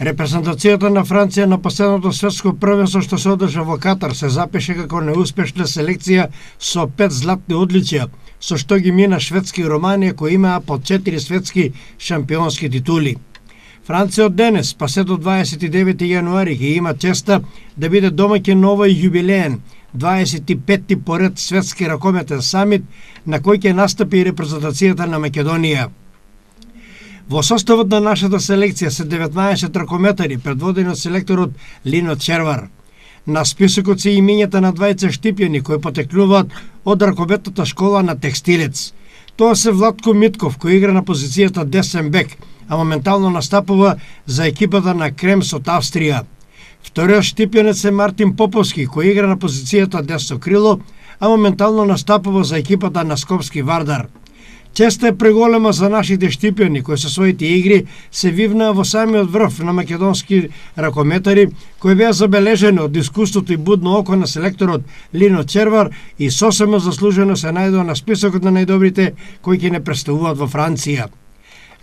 Репрезентацијата на Франција на последното светско првенство што се одржа во Катар се запише како неуспешна селекција со 5 златни одличија, со што ги мина шведски и Романија кои имаа по 4 светски шампионски титули. Франција од денес па се до 29 јануари ќе има честа да биде домаќин на овој јубилеен 25-ти поред светски ракометен самит на кој ќе настапи и репрезентацијата на Македонија. Во составот на нашата селекција се 19 ракометари, предводени од селекторот Лино Червар. На списокот се имињата на двајца штипјани кои потекнуваат од ракометната школа на Текстилец. Тоа се Владко Митков, кој игра на позицијата десен бек, а моментално настапува за екипата на Кремс од Австрија. Вториот штипјанец е Мартин Поповски, кој игра на позицијата десно крило, а моментално настапува за екипата на Скопски Вардар. Честа е преголема за нашите штипјани, кои со своите игри се вивнаа во самиот врв на македонски ракометари, кои беа забележени од искуството и будно око на селекторот Лино Червар и сосема заслужено се најдоа на списокот на најдобрите кои ќе не представуваат во Франција.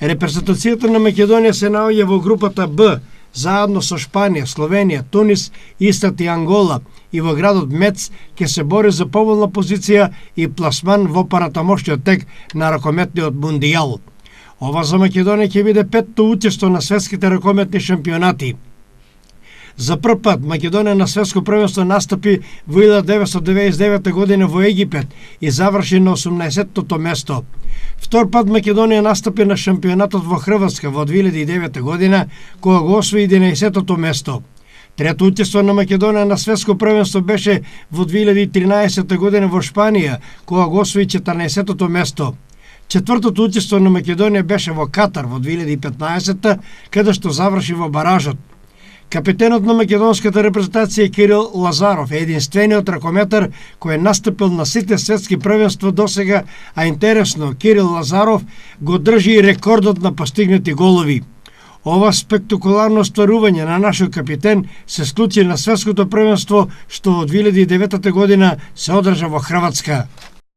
Репрезентацијата на Македонија се наоѓа во групата Б, заедно со Шпанија, Словенија, Тунис, Истат и Ангола, и во градот Мец ќе се бори за поволна позиција и пласман во паратамошниот тек на ракометниот мундијал. Ова за Македонија ќе биде 5-то учество на светските ракометни шампионати. За прв пат Македонија на светско првенство настапи во 1999 година во Египет и заврши на 18-тото место. Втор пат Македонија настапи на шампионатот во Хрватска во 2009 година, кога го освои 11-тото место. Трето учество на Македонија на светско првенство беше во 2013 година во Шпанија, кога го освои 14-тото место. Четвртото учество на Македонија беше во Катар во 2015, каде што заврши во баражот. Капитенот на македонската репрезентација Кирил Лазаров е единствениот ракометар кој е настапил на сите светски првенства досега, а интересно, Кирил Лазаров го држи и рекордот на постигнати голови. Ова спектакуларно стварување на нашиот капитен се случи на светското првенство што во 2009 година се одржа во Хрватска.